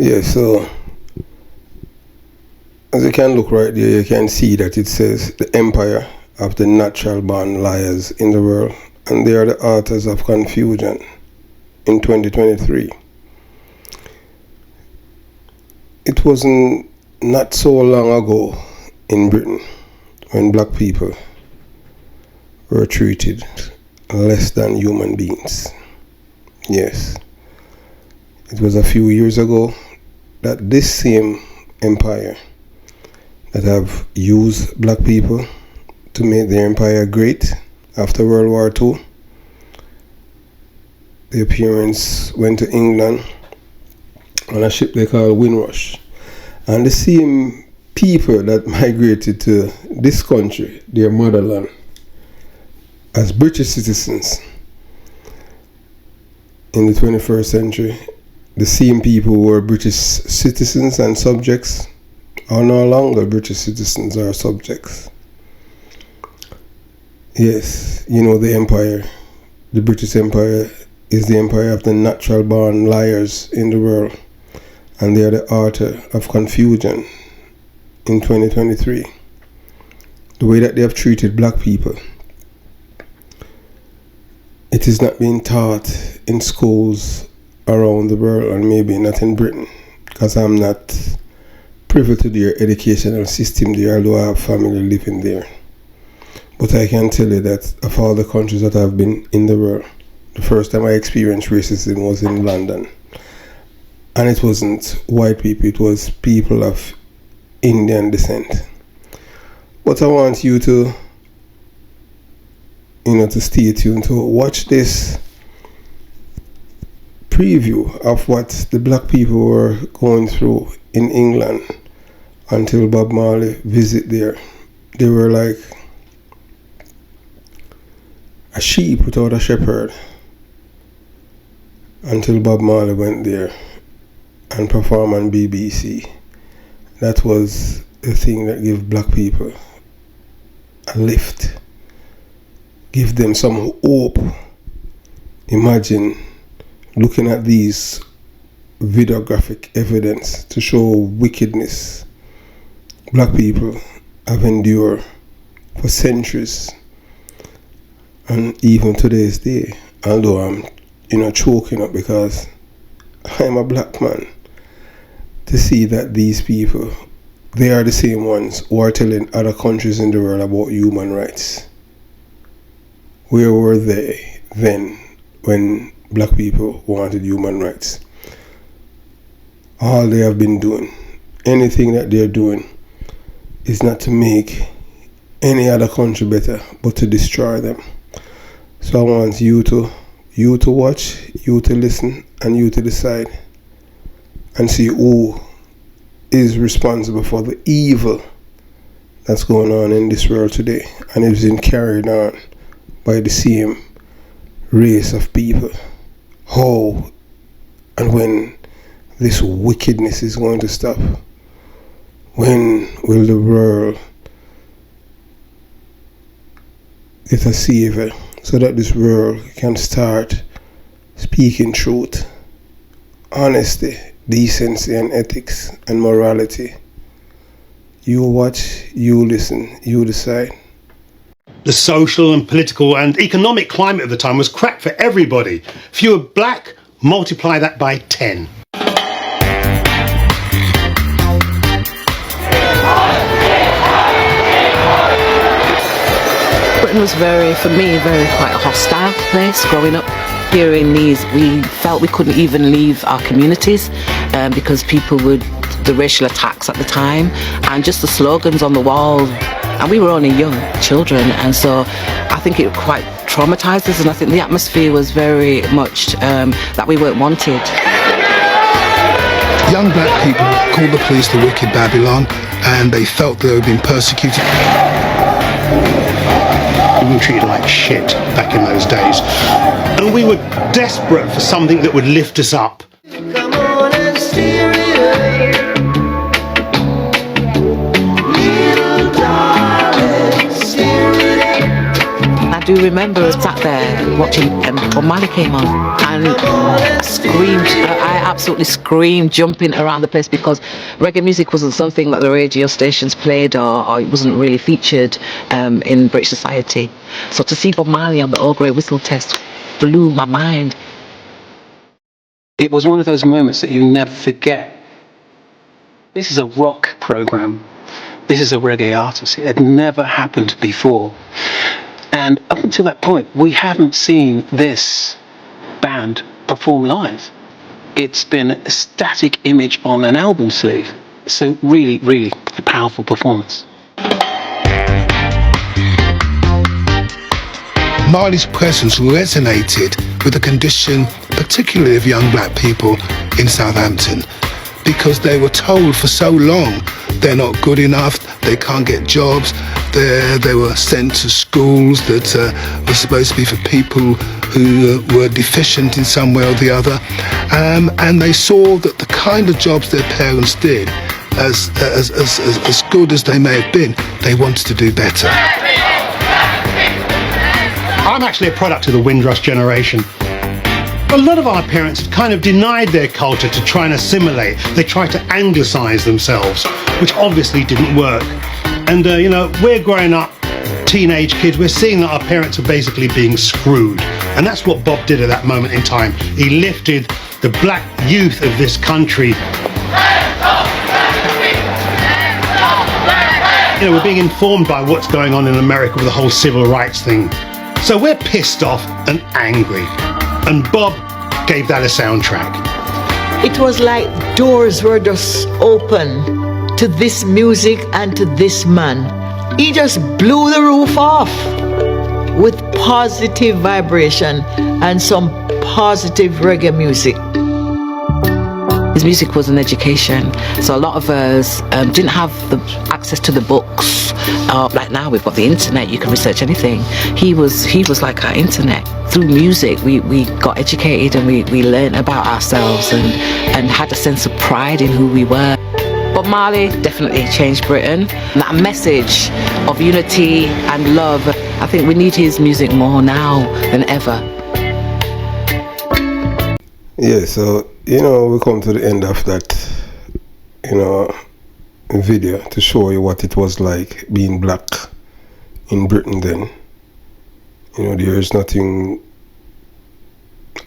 Yeah, so as you can look right there, you can see that it says the empire of the natural born liars in the world, and they are the authors of confusion in 2023. It wasn't not so long ago in Britain when black people were treated less than human beings. Yes, it was a few years ago that this same empire that have used black people to make their empire great after World War II. The appearance went to England on a ship they call Windrush. And the same people that migrated to this country, their motherland, as British citizens in the 21st century, the same people who were British citizens and subjects are no longer British citizens or subjects. Yes, you know, the empire, the British Empire, is the empire of the natural born liars in the world, and they are the author of confusion in 2023. The way that they have treated black people, it is not being taught in schools around the world, and maybe not in Britain, because I'm not privy to their educational system there, although I have family living there. But I can tell you that of all the countries that I've been in the world, the first time I experienced racism was in London. And it wasn't white people, it was people of Indian descent. But I want you to, to stay tuned, to watch this preview of what the black people were going through in England until Bob Marley visit there. They were like a sheep without a shepherd until Bob Marley went there and performed on BBC. That was the thing that gave black people a lift, give them some hope. Imagine looking at these videographic evidence to show wickedness black people have endured for centuries, and even today's day. Although I'm choking up because I'm a black man, to see that these people, they are the same ones who are telling other countries in the world about human rights. Where were they then when black people wanted human rights? All they have been doing, anything that they're doing, is not to make any other country better, but to destroy them. So I want you to watch, you to listen, and you to decide and see who is responsible for the evil that's going on in this world today, and it's been carried on by the same race of people. How and when this wickedness is going to stop? When will the world get a savior so that this world can start speaking truth, honesty, decency and ethics and morality? You watch, you listen, you decide. The social and political and economic climate of the time was crap for everybody. If you were black, multiply that by 10. Britain was for me, quite a hostile place growing up. Hearing these, we felt we couldn't even leave our communities because the racial attacks at the time and just the slogans on the wall. And we were only young children, and so I think it quite traumatized us, and I think the atmosphere was very much that we weren't wanted. Young black people called the police the wicked Babylon, and they felt they were being persecuted. We were treated like shit back in those days, and we were desperate for something that would lift us up. Come on and steer it. Little darling, steer it. I do do remember us sat there watching when Marley came on, and I screamed. I absolutely screamed, jumping around the place, because reggae music wasn't something that the radio stations played, or it wasn't really featured in British society. So to see Bob Marley on the All Grey Whistle Test blew my mind. It was one of those moments that you never forget. This is a rock program. This is a reggae artist. It had never happened before. And up until that point, we haven't seen this band perform live. It's been a static image on an album sleeve. So really, really a powerful performance. Marley's presence resonated with the condition, particularly of young black people in Southampton, because they were told for so long they're not good enough, they can't get jobs, they were sent to schools that were supposed to be for people who were deficient in some way or the other, and they saw that the kind of jobs their parents did, as good as they may have been, they wanted to do better. I'm actually a product of the Windrush generation. A lot of our parents kind of denied their culture to try and assimilate. They tried to anglicise themselves, which obviously didn't work. And, we're growing up, teenage kids, we're seeing that our parents are basically being screwed. And that's what Bob did at that moment in time. He lifted the black youth of this country. We're being informed by what's going on in America with the whole civil rights thing. So we're pissed off and angry. And Bob gave that a soundtrack. It was like doors were just open to this music and to this man. He just blew the roof off with positive vibration and some positive reggae music. His music was an education, so a lot of us didn't have the access to the books. Like now we've got the internet, you can research anything. He was like our internet. Through music we got educated, and we learned about ourselves and had a sense of pride in who we were. But Marley definitely changed Britain. And that message of unity and love, I think we need his music more now than ever. Yeah, so we come to the end of that video to show you what it was like being black in Britain then. There is nothing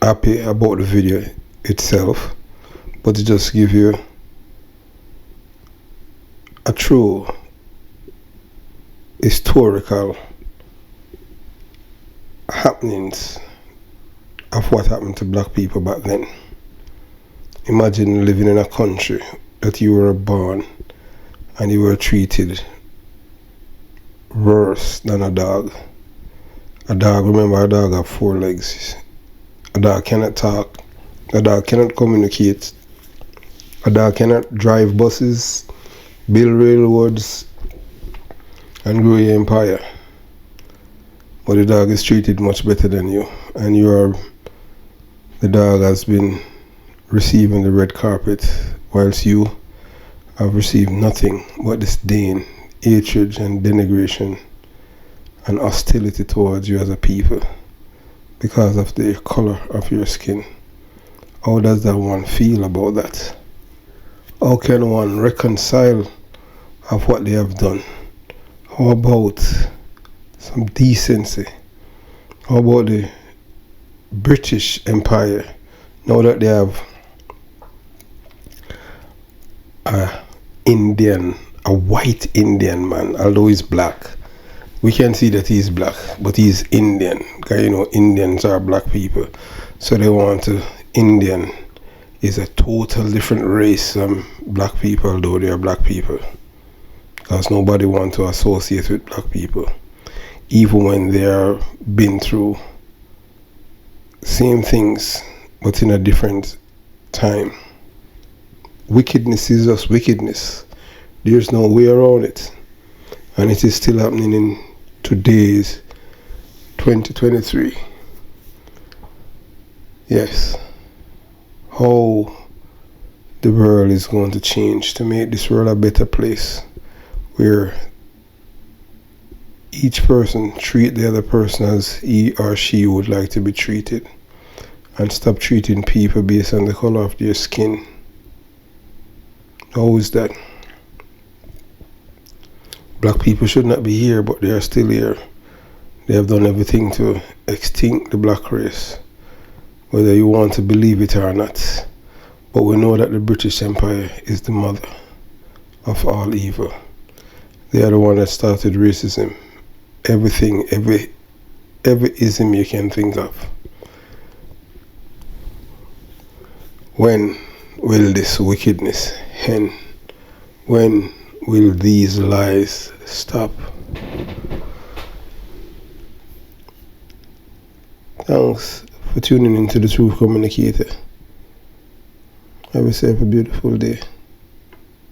happy about the video itself, but to just give you a true historical happenings of what happened to black people back then. Imagine living in a country that you were born and you were treated worse than a dog. Remember, a dog have 4 legs. A dog cannot talk. A dog cannot communicate. A dog cannot drive buses, build railroads, and grow your empire. But the dog is treated much better than you, and the dog has been receiving the red carpet, whilst you have received nothing but disdain, hatred, and denigration, and hostility towards you as a people because of the color of your skin. How does that one feel about that? How can one reconcile of what they have done? How about some decency? How about the British Empire, now that they have a white Indian man, although he's black, we can see that he's black, but he's Indian, because Indians are black people, so they want to, Indian is a total different race from black people, although they are black people, because nobody wants to associate with black people, even when they are been through same things but in a different time. Wickedness is just wickedness. There's no way around it, and it is still happening in today's 2023. Yes, how the world is going to change to make this world a better place, where each person treat the other person as he or she would like to be treated, and stop treating people based on the color of their skin. How is that? Black people should not be here, but they are still here. They have done everything to extinct the black race, whether you want to believe it or not. But we know that the British Empire is the mother of all evil. They are the one that started racism. Everything, every ism you can think of. When will this wickedness end? When will these lies stop? Thanks for tuning into the Truth Communicator. Have yourself a beautiful day.